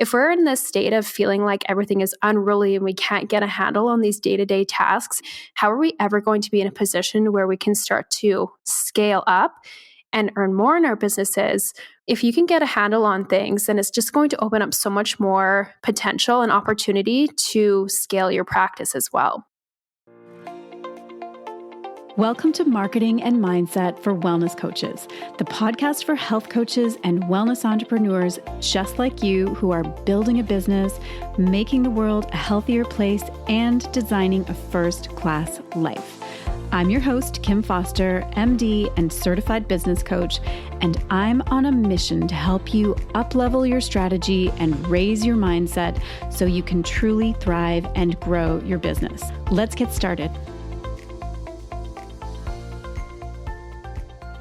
if we're in this state of feeling like everything is unruly and we can't get a handle on these day-to-day tasks, how are we ever going to be in a position where we can start to scale up and earn more in our businesses? If you can get a handle on things, then it's just going to open up so much more potential and opportunity to scale your practice as well. Welcome to Marketing and Mindset for Wellness Coaches, the podcast for health coaches and wellness entrepreneurs just like you who are building a business, making the world a healthier place, and designing a first-class life. I'm your host, Kim Foster, MD and certified business coach, and I'm on a mission to help you up-level your strategy and raise your mindset so you can truly thrive and grow your business. Let's get started.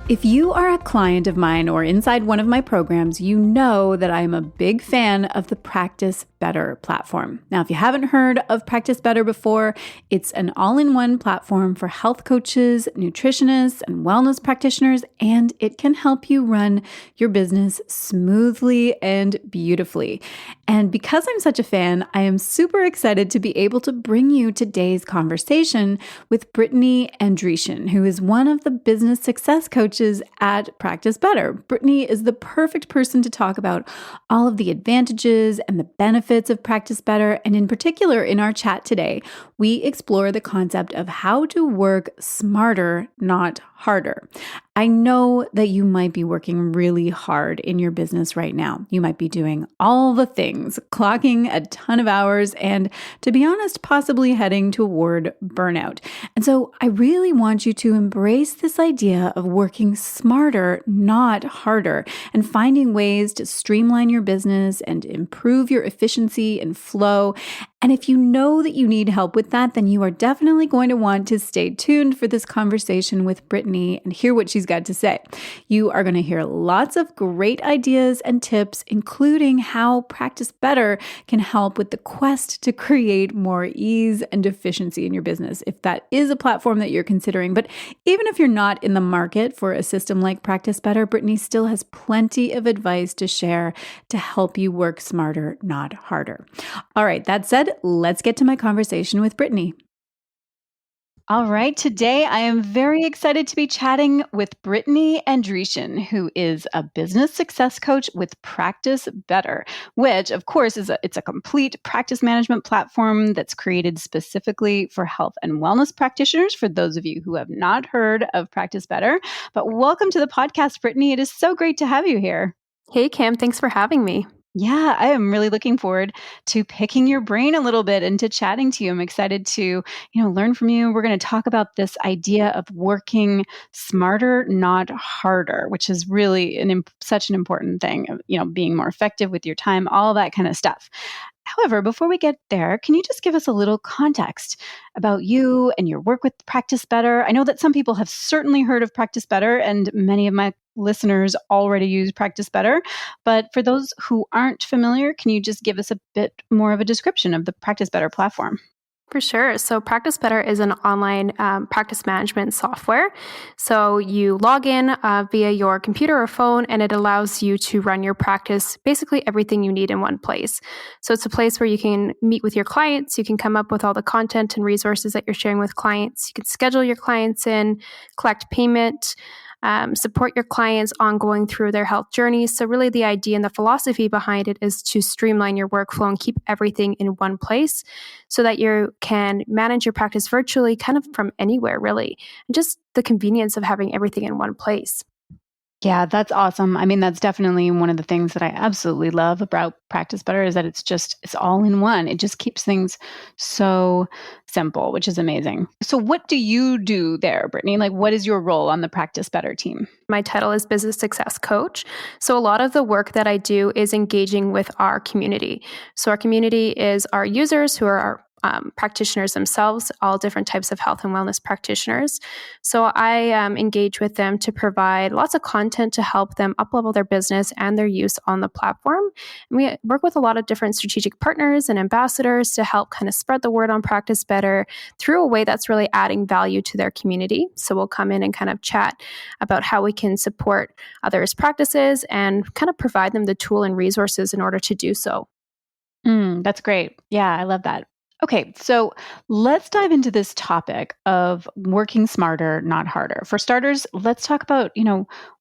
If you are a client of mine or inside one of my programs, you know that I am a big fan of the Practice Better platform. Now, if you haven't heard of Practice Better before, it's an all-in-one platform for health coaches, nutritionists, and wellness practitioners, and it can help you run your business smoothly and beautifully. And because I'm such a fan, I am super excited to be able to bring you today's conversation with Brittany Andrejcin, who is one of the business success coaches at Practice Better. Brittany is the perfect person to talk about all of the advantages and the benefits of Practice Better. And in particular, in our chat today, we explore the concept of how to work smarter, not harder. I know that you might be working really hard in your business right now. You might be doing all the things, clocking a ton of hours, and to be honest, possibly heading toward burnout. And so I really want you to embrace this idea of working smarter, not harder, and finding ways to streamline your business and improve your efficiency and flow. And if you know that you need help with that, then you are definitely going to want to stay tuned for this conversation with Brittany and hear what she's got to say. You are going to hear lots of great ideas and tips, including how Practice Better can help with the quest to create more ease and efficiency in your business, if that is a platform that you're considering. But even if you're not in the market for a system like Practice Better, Brittany still has plenty of advice to share to help you work smarter, not harder. All right, that said, let's get to my conversation with Brittany. All right, today I am very excited to be chatting with Brittany Andrejcin, who is a business success coach with Practice Better, which of course it's a complete practice management platform that's created specifically for health and wellness practitioners, for those of you who have not heard of Practice Better. But welcome to the podcast, Brittany. It is so great to have you here. Hey, Kim, thanks for having me. Yeah, I am really looking forward to picking your brain a little bit and to chatting to you. I'm excited to, learn from you. We're going to talk about this idea of working smarter, not harder, which is really such an important thing, being more effective with your time, all that kind of stuff. However, before we get there, can you just give us a little context about you and your work with Practice Better? I know that some people have certainly heard of Practice Better, and many of my listeners already use Practice Better. But for those who aren't familiar, can you just give us a bit more of a description of the Practice Better platform? For sure. So Practice Better is an online practice management software. So you log in via your computer or phone, and it allows you to run your practice, basically everything you need in one place. So it's a place where you can meet with your clients. You can come up with all the content and resources that you're sharing with clients. You can schedule your clients in, collect payment, support your clients ongoing through their health journeys. So really the idea and the philosophy behind it is to streamline your workflow and keep everything in one place so that you can manage your practice virtually kind of from anywhere, really. And just the convenience of having everything in one place. Yeah, that's awesome. I mean, that's definitely one of the things that I absolutely love about Practice Better is that it's all in one. It just keeps things so simple, which is amazing. So what do you do there, Brittany? Like, what is your role on the Practice Better team? My title is Business Success Coach. So a lot of the work that I do is engaging with our community. So our community is our users who are our practitioners themselves, all different types of health and wellness practitioners. So I engage with them to provide lots of content to help them up-level their business and their use on the platform. And we work with a lot of different strategic partners and ambassadors to help kind of spread the word on Practice Better through a way that's really adding value to their community. So we'll come in and kind of chat about how we can support others' practices and kind of provide them the tool and resources in order to do so. That's great. Yeah, I love that. Okay, so let's dive into this topic of working smarter, not harder. For starters, let's talk about,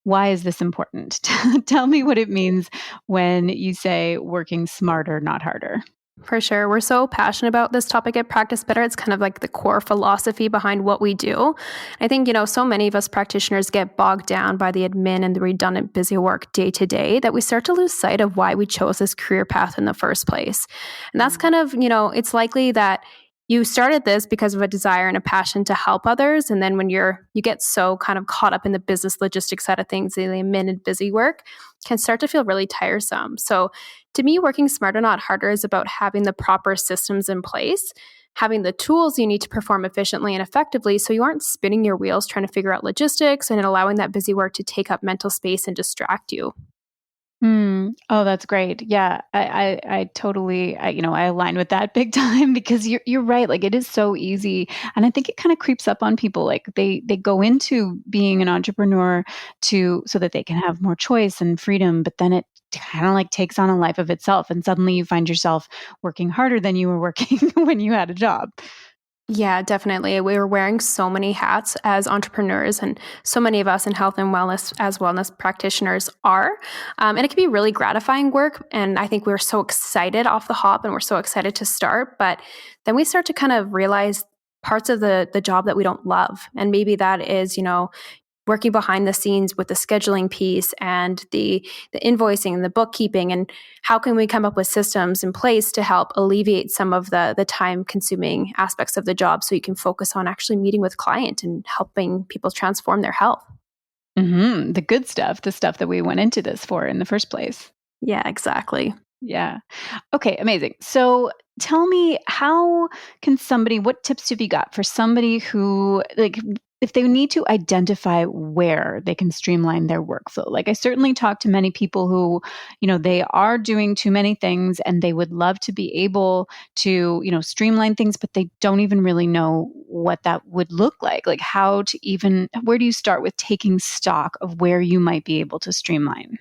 why is this important? Tell me what it means when you say working smarter, not harder. For sure. We're so passionate about this topic at Practice Better. It's kind of like the core philosophy behind what we do. I think, so many of us practitioners get bogged down by the admin and the redundant busy work day to day that we start to lose sight of why we chose this career path in the first place. And that's kind of, it's likely that you started this because of a desire and a passion to help others. And then when you get so kind of caught up in the business logistics side of things, the admin and busy work can start to feel really tiresome. So to me, working smarter, not harder is about having the proper systems in place, having the tools you need to perform efficiently and effectively so you aren't spinning your wheels trying to figure out logistics and allowing that busy work to take up mental space and distract you. Oh, that's great. Yeah, I totally, I align with that big time because you're right. Like it is so easy, and I think it kind of creeps up on people. Like they go into being an entrepreneur so that they can have more choice and freedom, but then it kind of like takes on a life of itself, and suddenly you find yourself working harder than you were working when you had a job. Yeah, definitely. We were wearing so many hats as entrepreneurs, and so many of us in health and wellness as wellness practitioners are. And it can be really gratifying work. And I think we were so excited off the hop and we're so excited to start. But then we start to kind of realize parts of the job that we don't love. And maybe that is, working behind the scenes with the scheduling piece and the invoicing and the bookkeeping, and how can we come up with systems in place to help alleviate some of the time consuming aspects of the job so you can focus on actually meeting with client and helping people transform their health. The good stuff, the stuff that we went into this for in the first place. Yeah, exactly. Yeah. Okay, amazing. So tell me, what tips have you got for somebody who, like, if they need to identify where they can streamline their workflow? Like, I certainly talk to many people who, they are doing too many things and they would love to be able to, streamline things, but they don't even really know what that would look like. Like, where do you start with taking stock of where you might be able to streamline?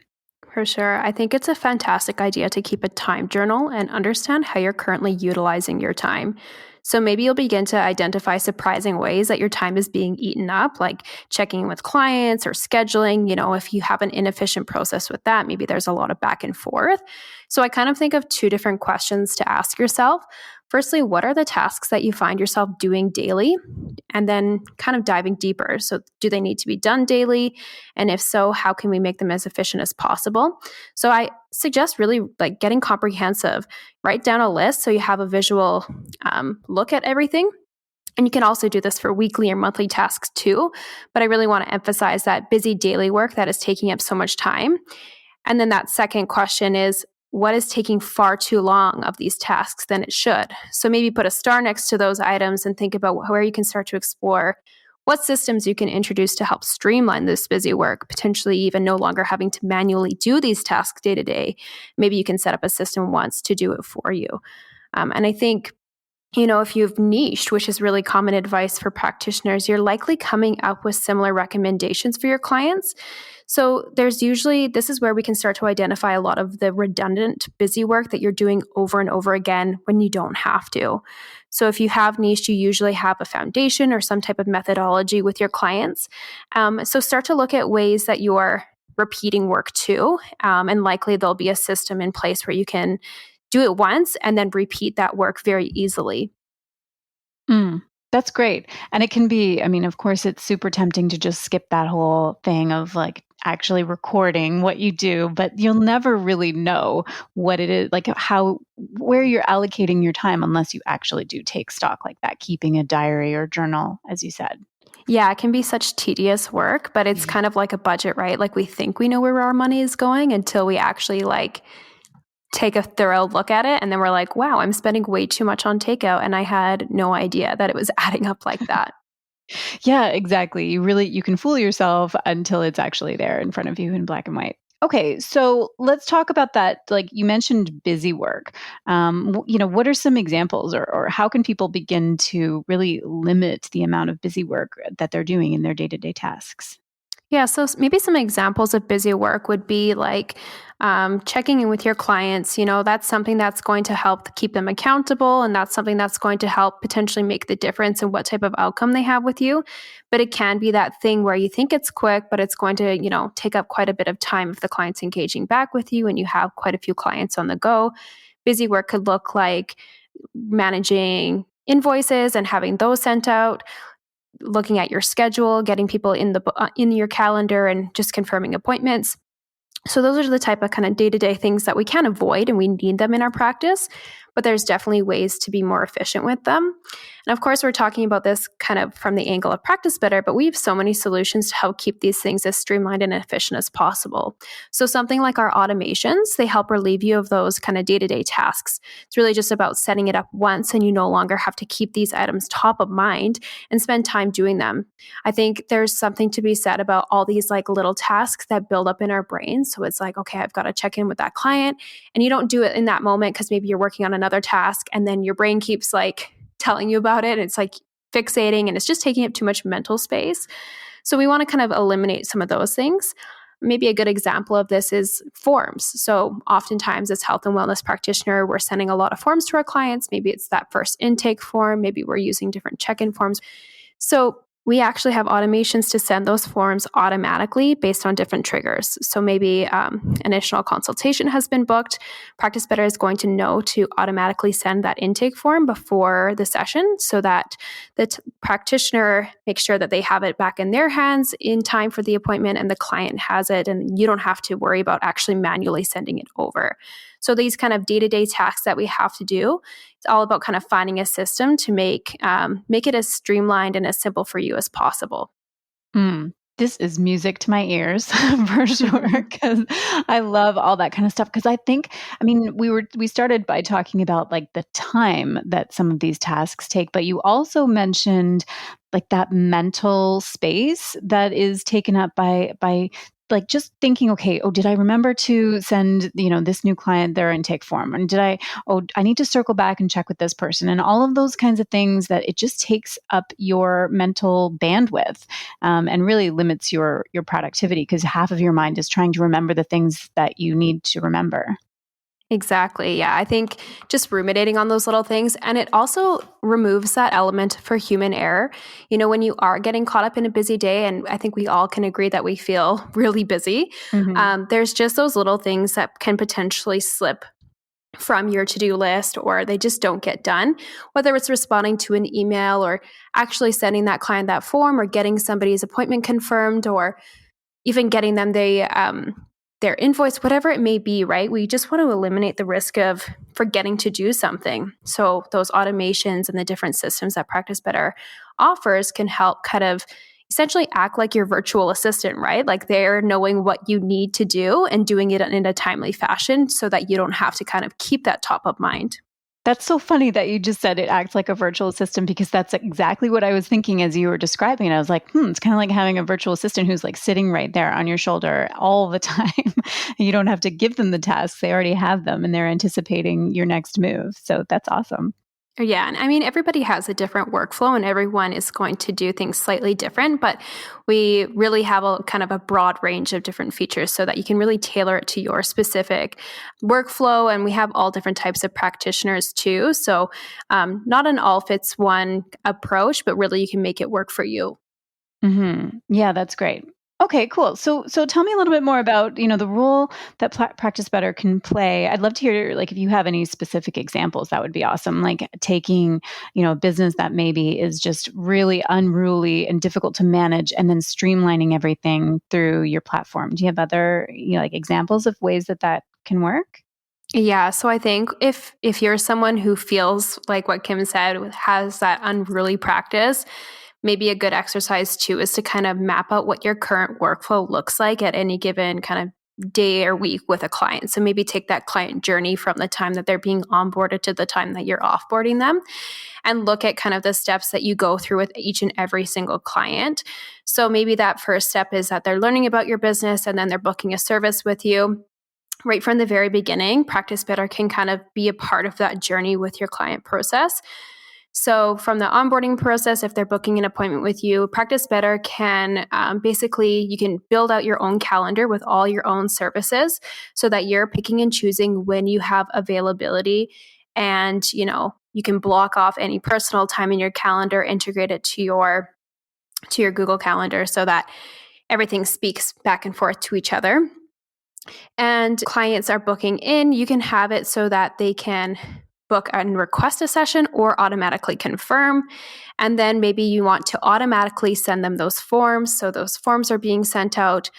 For sure. I think it's a fantastic idea to keep a time journal and understand how you're currently utilizing your time. So maybe you'll begin to identify surprising ways that your time is being eaten up, like checking in with clients or scheduling. If you have an inefficient process with that, maybe there's a lot of back and forth. So I kind of think of two different questions to ask yourself. Firstly, what are the tasks that you find yourself doing daily? And then kind of diving deeper. So do they need to be done daily? And if so, how can we make them as efficient as possible? So I suggest really like getting comprehensive. Write down a list so you have a visual look at everything. And you can also do this for weekly or monthly tasks too. But I really want to emphasize that busy daily work that is taking up so much time. And then that second question is, what is taking far too long of these tasks than it should? So maybe put a star next to those items and think about where you can start to explore what systems you can introduce to help streamline this busy work, potentially even no longer having to manually do these tasks day to day. Maybe you can set up a system once to do it for you. And I think if you've niched, which is really common advice for practitioners, you're likely coming up with similar recommendations for your clients. So this is where we can start to identify a lot of the redundant busy work that you're doing over and over again when you don't have to. So if you have niched, you usually have a foundation or some type of methodology with your clients. So start to look at ways that you're repeating work too. And likely there'll be a system in place where you can do it once and then repeat that work very easily. That's great. And it can be, of course, it's super tempting to just skip that whole thing of like actually recording what you do, but you'll never really know what it is, like where you're allocating your time unless you actually do take stock like that, keeping a diary or journal, as you said. Yeah, it can be such tedious work, but it's kind of like a budget, right? Like we think we know where our money is going until we actually take a thorough look at it. And then we're like, wow, I'm spending way too much on takeout. And I had no idea that it was adding up like that. Yeah, exactly. You can fool yourself until it's actually there in front of you in black and white. Okay, so let's talk about that. Like you mentioned busy work. What are some examples or how can people begin to really limit the amount of busy work that they're doing in their day-to-day tasks? Yeah, so maybe some examples of busy work would be like checking in with your clients. That's something that's going to help keep them accountable, and that's something that's going to help potentially make the difference in what type of outcome they have with you. But it can be that thing where you think it's quick, but it's going to, take up quite a bit of time if the client's engaging back with you and you have quite a few clients on the go. Busy work could look like managing invoices and having those sent out, looking at your schedule, getting people in your calendar and just confirming appointments. So those are the type of kind of day-to-day things that we can avoid and we need them in our practice, but there's definitely ways to be more efficient with them. And of course, we're talking about this kind of from the angle of practice better, but we have so many solutions to help keep these things as streamlined and efficient as possible. So something like our automations, they help relieve you of those kind of day-to-day tasks. It's really just about setting it up once and you no longer have to keep these items top of mind and spend time doing them. I think there's something to be said about all these like little tasks that build up in our brains. So it's like, okay, I've got to check in with that client, and you don't do it in that moment because maybe you're working on another task and then your brain keeps like telling you about it. And it's like fixating and it's just taking up too much mental space. So we want to kind of eliminate some of those things. Maybe a good example of this is forms. So oftentimes as health and wellness practitioner, we're sending a lot of forms to our clients. Maybe it's that first intake form. Maybe we're using different check-in forms. So we actually have automations to send those forms automatically based on different triggers. So maybe initial consultation has been booked. Practice Better is going to know to automatically send that intake form before the session so that the practitioner makes sure that they have it back in their hands in time for the appointment and the client has it, and you don't have to worry about actually manually sending it over. So these kind of day-to-day tasks that we have to do, it's all about kind of finding a system to make it as streamlined and as simple for you as possible. This is music to my ears for sure, because I love all that kind of stuff. Because we started by talking about like the time that some of these tasks take, but you also mentioned like that mental space that is taken up by like just thinking, okay, did I remember to send, this new client their intake form? And I need to circle back and check with this person, and all of those kinds of things that it just takes up your mental bandwidth and really limits your productivity because half of your mind is trying to remember the things that you need to remember. Exactly. Yeah. I think just ruminating on those little things. And it also removes that element for human error. When you are getting caught up in a busy day, and I think we all can agree that we feel really busy, there's just those little things that can potentially slip from your to-do list, or they just don't get done, whether it's responding to an email or actually sending that client that form or getting somebody's appointment confirmed or even getting them their invoice, whatever it may be, right? We just want to eliminate the risk of forgetting to do something. So those automations and the different systems that Practice Better offers can help kind of essentially act like your virtual assistant, right? Like they're knowing what you need to do and doing it in a timely fashion so that you don't have to kind of keep that top of mind. That's so funny that you just said it acts like a virtual assistant, because that's exactly what I was thinking as you were describing it. I was like, it's kind of like having a virtual assistant who's like sitting right there on your shoulder all the time. You don't have to give them the tasks. They already have them and they're anticipating your next move. So that's awesome. Yeah. And I mean, everybody has a different workflow and everyone is going to do things slightly different, but we really have a kind of a broad range of different features so that you can really tailor it to your specific workflow. And we have all different types of practitioners too. So not an all fits one approach, but really you can make it work for you. Yeah, that's great. Okay, cool. So tell me a little bit more about, the role that Practice Better can play. I'd love to hear, like, if you have any specific examples, that would be awesome. Like taking, a business that maybe is just really unruly and difficult to manage and then streamlining everything through your platform. Do you have other, like examples of ways that can work? Yeah, so I think if you're someone who feels like what Kim said, has that unruly practice, maybe a good exercise too is to kind of map out what your current workflow looks like at any given kind of day or week with a client. So maybe take that client journey from the time that they're being onboarded to the time that you're offboarding them, and look at kind of the steps that you go through with each and every single client. So maybe that first step is that they're learning about your business and then they're booking a service with you. Right from the very beginning, Practice Better can kind of be a part of that journey with your client process. So from the onboarding process, if they're booking an appointment with you, Practice Better can basically, you can build out your own calendar with all your own services so that you're picking and choosing when you have availability. And, you can block off any personal time in your calendar, integrate it to your Google Calendar so that everything speaks back and forth to each other. And clients are booking in, you can have it so that they can book and request a session or automatically confirm. And then maybe you want to automatically send them those forms. So those forms are being sent out.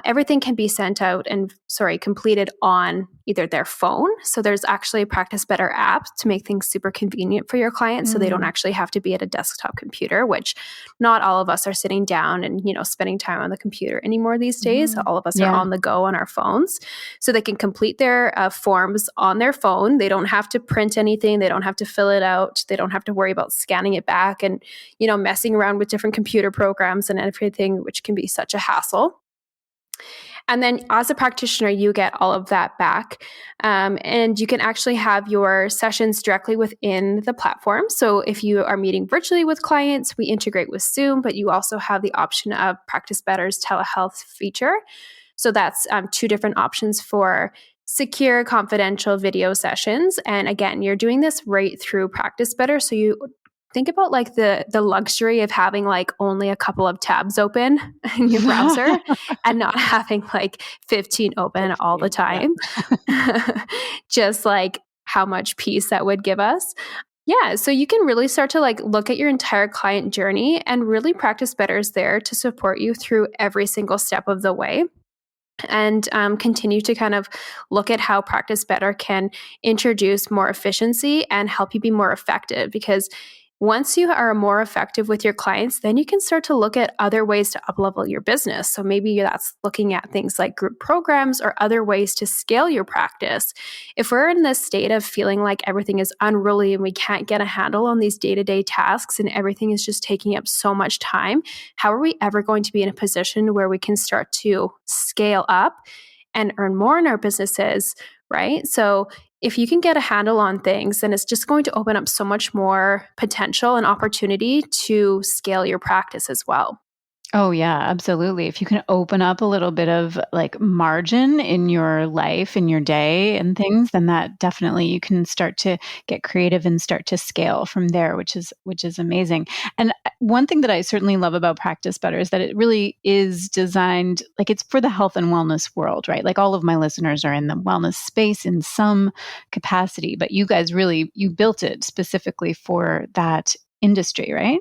Everything can be sent out and completed on either their phone. So there's actually a Practice Better app to make things super convenient for your clients. So they don't actually have to be at a desktop computer, which not all of us are sitting down and, spending time on the computer anymore these days. All of us are on the go on our phones. So they can complete their forms on their phone. They don't have to print anything. They don't have to fill it out. They don't have to worry about scanning it back and, messing around with different computer programs and everything, which can be such a hassle. And then as a practitioner, you get all of that back. And you can actually have your sessions directly within the platform. So if you are meeting virtually with clients, we integrate with Zoom, but you also have the option of Practice Better's telehealth feature. So that's two different options for secure, confidential video sessions. And again, you're doing this right through Practice Better. So you think about like the luxury of having like only a couple of tabs open in your browser and not having like 15 open all the time. Just like how much peace that would give us. Yeah, so you can really start to like look at your entire client journey, and really Practice Better is there to support you through every single step of the way. And continue to kind of look at how Practice Better can introduce more efficiency and help you be more effective. Because once you are more effective with your clients, then you can start to look at other ways to uplevel your business. So maybe that's looking at things like group programs or other ways to scale your practice. If we're in this state of feeling like everything is unruly and we can't get a handle on these day-to-day tasks and everything is just taking up so much time, how are we ever going to be in a position where we can start to scale up and earn more in our businesses, right? So if you can get a handle on things, then it's just going to open up so much more potential and opportunity to scale your practice as well. Oh, yeah, absolutely. If you can open up a little bit of like margin in your life, in your day and things, then that definitely you can start to get creative and start to scale from there, which is amazing. And one thing that I certainly love about Practice Better is that it really is designed, like it's for the health and wellness world, right? Like all of my listeners are in the wellness space in some capacity, but you guys really, you built it specifically for that industry, right?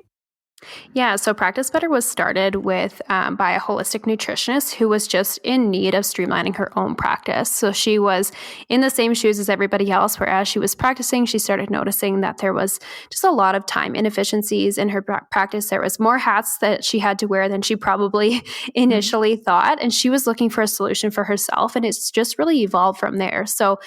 Yeah, so Practice Better was started with by a holistic nutritionist who was just in need of streamlining her own practice. So she was in the same shoes as everybody else, where as she was practicing, she started noticing that there was just a lot of time inefficiencies in her practice. There was more hats that she had to wear than she probably initially thought, and she was looking for a solution for herself, and it's just really evolved from there. So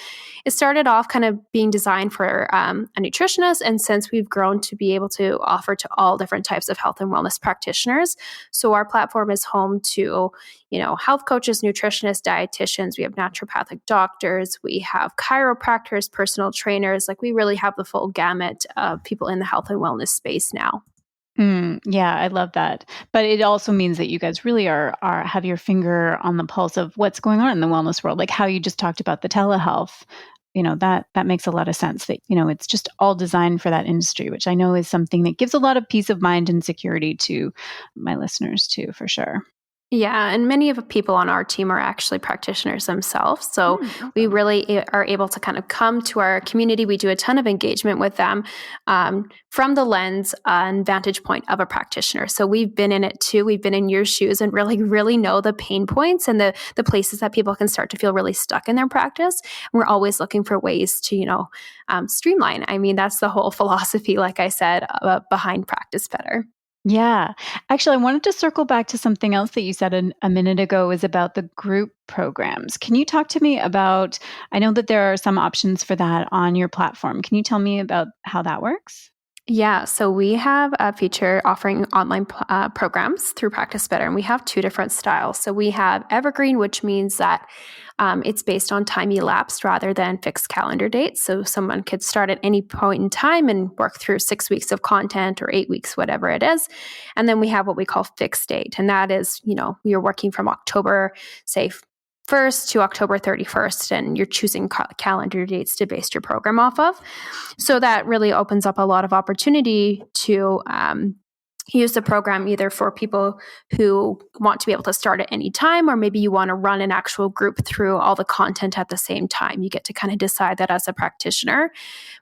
it started off kind of being designed for a nutritionist, and since we've grown to be able to offer to all different types of health and wellness practitioners. So our platform is home to, health coaches, nutritionists, dietitians. We have naturopathic doctors. We have chiropractors, personal trainers. Like we really have the full gamut of people in the health and wellness space now. Yeah, I love that. But it also means that you guys really are have your finger on the pulse of what's going on in the wellness world, like how you just talked about the telehealth. That makes a lot of sense that, it's just all designed for that industry, which I know is something that gives a lot of peace of mind and security to my listeners too, for sure. Yeah, and many of the people on our team are actually practitioners themselves. So we really are able to kind of come to our community. We do a ton of engagement with them from the lens and vantage point of a practitioner. So we've been in it too. We've been in your shoes and really, really know the pain points and the places that people can start to feel really stuck in their practice. And we're always looking for ways to, streamline. I mean, that's the whole philosophy, like I said, behind Practice Better. Yeah. Actually, I wanted to circle back to something else that you said a minute ago is about the group programs. Can you talk to me about, I know that there are some options for that on your platform. Can you tell me about how that works? Yeah, so we have a feature offering online programs through Practice Better, and we have two different styles. So we have Evergreen, which means that it's based on time elapsed rather than fixed calendar dates. So someone could start at any point in time and work through 6 weeks of content or 8 weeks, whatever it is. And then we have what we call fixed date, and that is, you're working from October, say, 1st to October 31st, and you're choosing calendar dates to base your program off of. So that really opens up a lot of opportunity to use the program either for people who want to be able to start at any time, or maybe you want to run an actual group through all the content at the same time. You get to kind of decide that as a practitioner.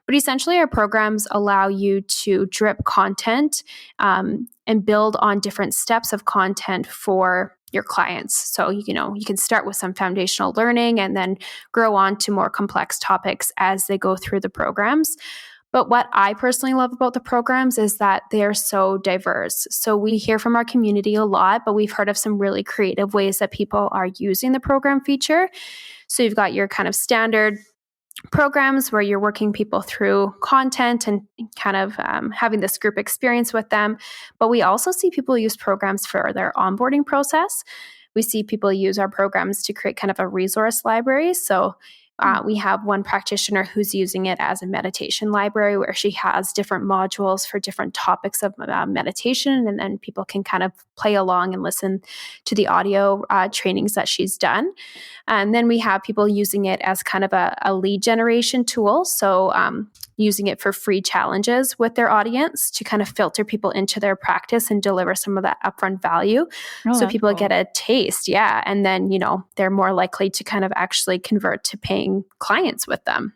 But essentially, our programs allow you to drip content and build on different steps of content for your clients. So, you can start with some foundational learning and then grow on to more complex topics as they go through the programs. But what I personally love about the programs is that they're so diverse. So we hear from our community a lot, but we've heard of some really creative ways that people are using the program feature. So you've got your kind of standard programs where you're working people through content and kind of having this group experience with them. But we also see people use programs for their onboarding process. We see people use our programs to create kind of a resource library. So we have one practitioner who's using it as a meditation library where she has different modules for different topics of meditation, and then people can kind of play along and listen to the audio trainings that she's done. And then we have people using it as kind of a lead generation tool. So using it for free challenges with their audience to kind of filter people into their practice and deliver some of that upfront value. So people cool. get a taste. Yeah. And then, they're more likely to kind of actually convert to paying clients with them.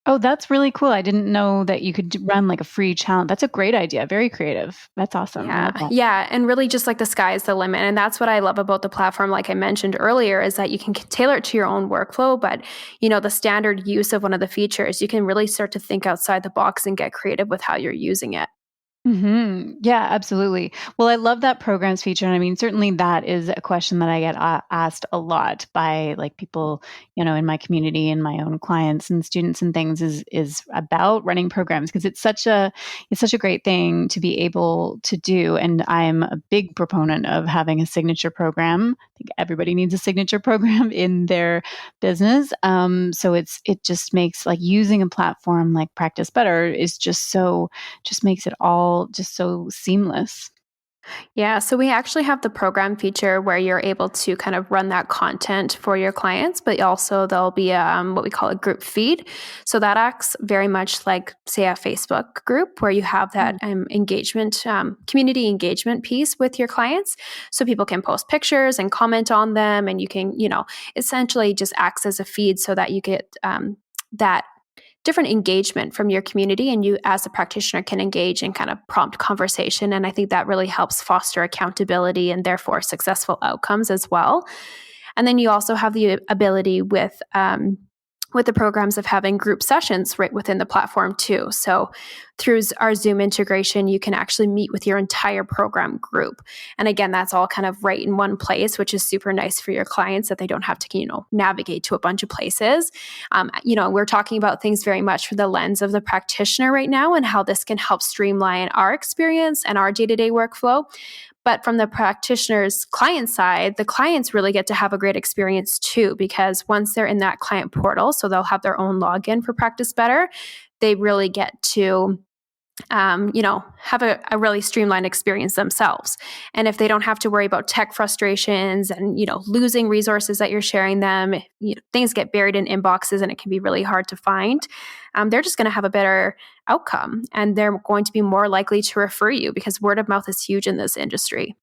Oh, that's really cool. I didn't know that you could run like a free challenge. That's a great idea. Very creative. That's awesome. Yeah. And really just like the sky is the limit. And that's what I love about the platform, like I mentioned earlier, is that you can tailor it to your own workflow. But, the standard use of one of the features, you can really start to think outside the box and get creative with how you're using it. Yeah, absolutely. Well, I love that programs feature. And I mean, certainly that is a question that I get asked a lot by like people, in my community and my own clients and students and things is about running programs, because it's such a great thing to be able to do. And I'm a big proponent of having a signature program. I think everybody needs a signature program in their business. So it just makes like using a platform like Practice Better is just makes it all just so seamless. Yeah, so we actually have the program feature where you're able to kind of run that content for your clients, but also there'll be what we call a group feed. So that acts very much like, say, a Facebook group where you have that engagement, community engagement piece with your clients. So people can post pictures and comment on them, and you can, essentially just acts as a feed so that you get that different engagement from your community, and you as a practitioner can engage in kind of prompt conversation. And I think that really helps foster accountability and therefore successful outcomes as well. And then you also have the ability with the programs of having group sessions right within the platform too. So through our Zoom integration, you can actually meet with your entire program group. And again, that's all kind of right in one place, which is super nice for your clients that they don't have to, navigate to a bunch of places. We're talking about things very much from the lens of the practitioner right now and how this can help streamline our experience and our day-to-day workflow. But from the practitioner's client side, the clients really get to have a great experience too, because once they're in that client portal, so they'll have their own login for Practice Better, they really get to have a really streamlined experience themselves. And if they don't have to worry about tech frustrations and, losing resources that you're sharing them, things get buried in inboxes and it can be really hard to find. They're just going to have a better outcome, and they're going to be more likely to refer you because word of mouth is huge in this industry.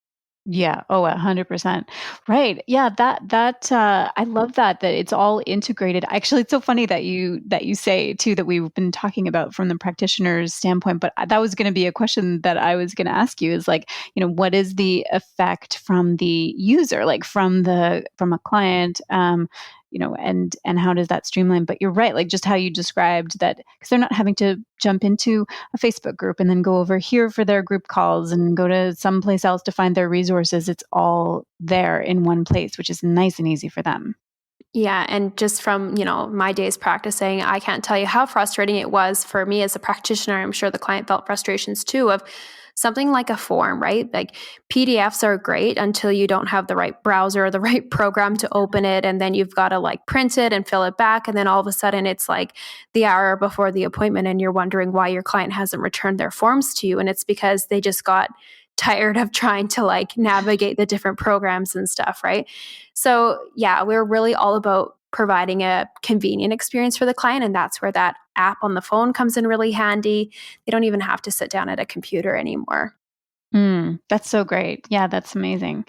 Yeah. Oh, 100%. Right. Yeah. I love that it's all integrated. Actually, it's so funny that you say too, that we've been talking about from the practitioner's standpoint, but that was going to be a question that I was going to ask you is like, what is the effect from the user, like from a client, and how does that streamline? But you're right, like just how you described that, because they're not having to jump into a Facebook group and then go over here for their group calls and go to someplace else to find their resources. It's all there in one place, which is nice and easy for them. Yeah. And just from, my days practicing, I can't tell you how frustrating it was for me as a practitioner. I'm sure the client felt frustrations too of something like a form, right? Like PDFs are great until you don't have the right browser or the right program to open it. And then you've got to like print it and fill it back. And then all of a sudden it's like the hour before the appointment and you're wondering why your client hasn't returned their forms to you. And it's because they just got tired of trying to like navigate the different programs and stuff, right? So yeah, we're really all about providing a convenient experience for the client. And that's where that app on the phone comes in really handy. They don't even have to sit down at a computer anymore. That's so great. Yeah, that's amazing.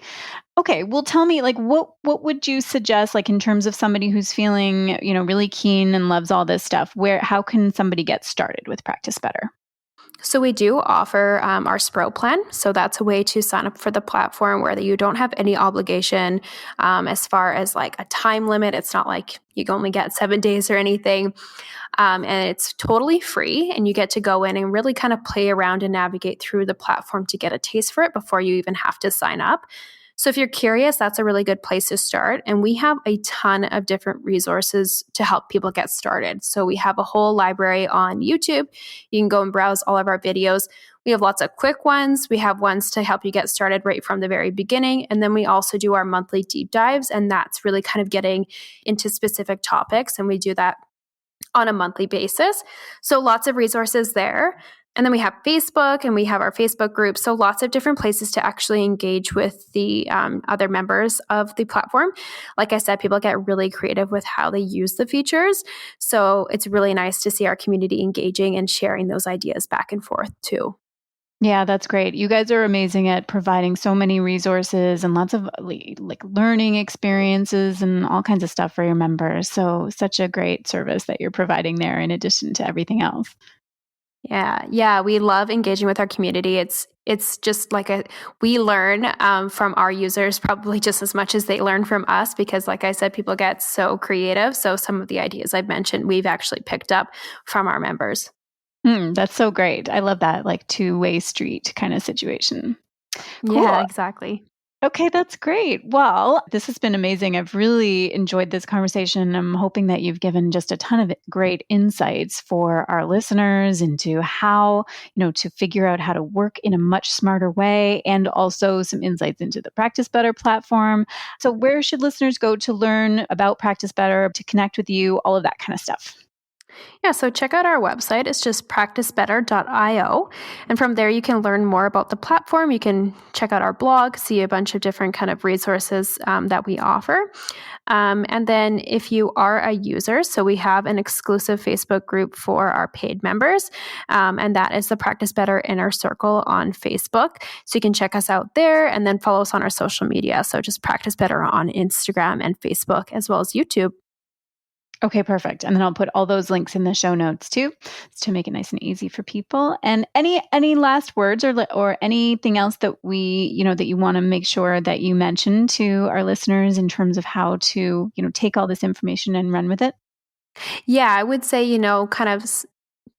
Okay, well, tell me, like, what would you suggest, like, in terms of somebody who's feeling, really keen and loves all this stuff? How can somebody get started with Practice Better? So we do offer our Sprout plan. So that's a way to sign up for the platform where you don't have any obligation as far as like a time limit. It's not like you can only get 7 days or anything. And it's totally free. And you get to go in and really kind of play around and navigate through the platform to get a taste for it before you even have to sign up. So if you're curious, that's a really good place to start. And we have a ton of different resources to help people get started. So we have a whole library on YouTube. You can go and browse all of our videos. We have lots of quick ones. We have ones to help you get started right from the very beginning. And then we also do our monthly deep dives. And that's really kind of getting into specific topics. And we do that on a monthly basis. So lots of resources there. And then we have Facebook and we have our Facebook group. So lots of different places to actually engage with the other members of the platform. Like I said, people get really creative with how they use the features. So it's really nice to see our community engaging and sharing those ideas back and forth too. Yeah, that's great. You guys are amazing at providing so many resources and lots of like learning experiences and all kinds of stuff for your members. So such a great service that you're providing there in addition to everything else. Yeah, we love engaging with our community. It's just like we learn from our users probably just as much as they learn from us because, like I said, people get so creative. So some of the ideas I've mentioned, we've actually picked up from our members. That's so great. I love that, like two-way street kind of situation. Cool. Yeah, exactly. Okay, that's great. Well, this has been amazing. I've really enjoyed this conversation. I'm hoping that you've given just a ton of great insights for our listeners into how, to figure out how to work in a much smarter way and also some insights into the Practice Better platform. So where should listeners go to learn about Practice Better, to connect with you, all of that kind of stuff? Yeah, so check out our website. It's just practicebetter.io. And from there, you can learn more about the platform. You can check out our blog, see a bunch of different kind of resources that we offer. And then if you are a user, so we have an exclusive Facebook group for our paid members. And that is the Practice Better Inner Circle on Facebook. So you can check us out there and then follow us on our social media. So just Practice Better on Instagram and Facebook, as well as YouTube. Okay, perfect. And then I'll put all those links in the show notes too, to make it nice and easy for people. And any last words or anything else that that you want to make sure that you mention to our listeners in terms of how to, take all this information and run with it? Yeah, I would say, kind of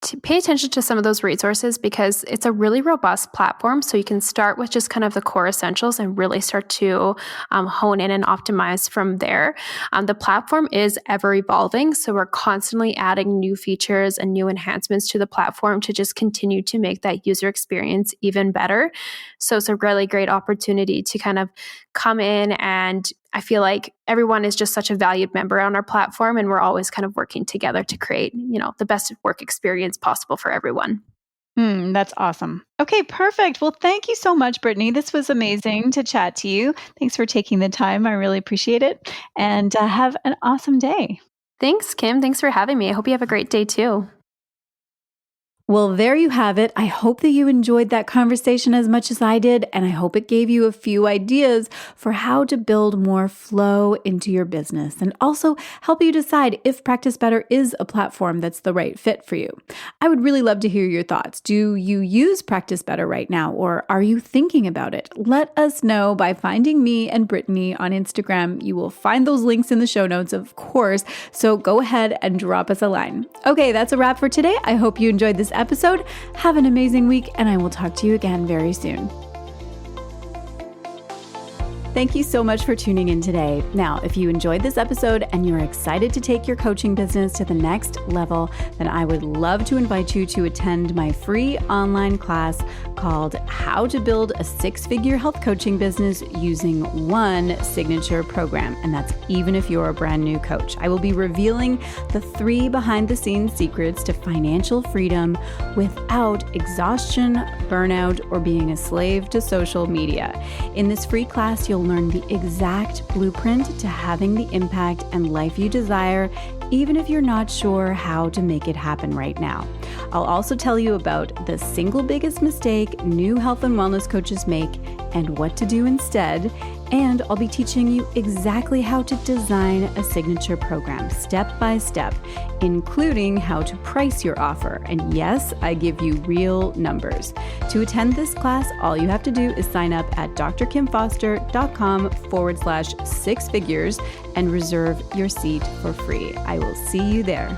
to pay attention to some of those resources because it's a really robust platform. So you can start with just kind of the core essentials and really start to hone in and optimize from there. The platform is ever evolving. So we're constantly adding new features and new enhancements to the platform to just continue to make that user experience even better. So it's a really great opportunity to kind of come in, and I feel like everyone is just such a valued member on our platform, and we're always kind of working together to create, the best work experience possible for everyone. That's awesome. Okay, perfect. Well, thank you so much, Brittany. This was amazing to chat to you. Thanks for taking the time. I really appreciate it. And have an awesome day. Thanks, Kim. Thanks for having me. I hope you have a great day too. Well, there you have it. I hope that you enjoyed that conversation as much as I did, and I hope it gave you a few ideas for how to build more flow into your business and also help you decide if Practice Better is a platform that's the right fit for you. I would really love to hear your thoughts. Do you use Practice Better right now, or are you thinking about it? Let us know by finding me and Brittany on Instagram. You will find those links in the show notes, of course, so go ahead and drop us a line. Okay, that's a wrap for today. I hope you enjoyed this episode. Have an amazing week, and I will talk to you again very soon. Thank you so much for tuning in today. Now, if you enjoyed this episode and you're excited to take your coaching business to the next level, then I would love to invite you to attend my free online class called How to Build a Six-Figure Health Coaching Business Using One Signature Program. And that's even if you're a brand new coach. I will be revealing the 3 behind-the-scenes secrets to financial freedom without exhaustion, burnout, or being a slave to social media. In this free class, you'll learn the exact blueprint to having the impact and life you desire, even if you're not sure how to make it happen right now. I'll also tell you about the single biggest mistake new health and wellness coaches make and what to do instead. And I'll be teaching you exactly how to design a signature program step by step, including how to price your offer. And yes, I give you real numbers. To attend this class, all you have to do is sign up at drkimfoster.com/6figures and reserve your seat for free. I will see you there.